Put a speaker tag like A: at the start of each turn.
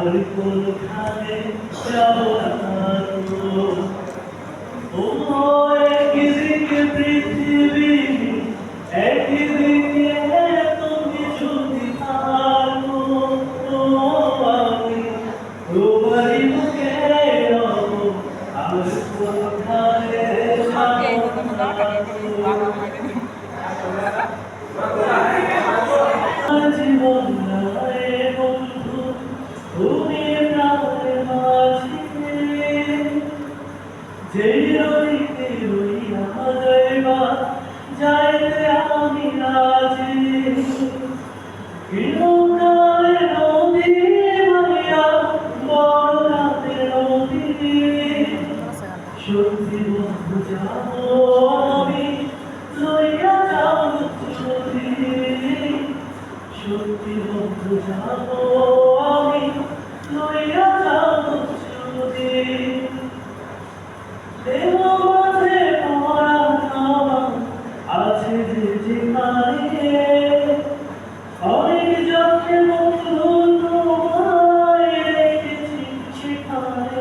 A: কোনখানে যাব না ও একদিকে পৃথিবী একদিকে তুমি যদি থাকো আমি তোমারই বুকে রব আর কোনখানে জীবন নাই বন্ধু তুমি প্রাণের মাঝে যেই রইতে রইয়া যাইবা যাইতে আমি রাজি বিনোকালে নদী মাইয়া বড় রাতের নদী সত্যি বন্ধু যাবো আমি লইয়া যাও যদি সত্যি বন্ধু যাবো আমি লইয়া যাও যদি দেহ মাঝে পড়া খাওয়া আছে যে যেখানে অনেক যত্নে বন্ধু তোমায় রেখেছি সেখানে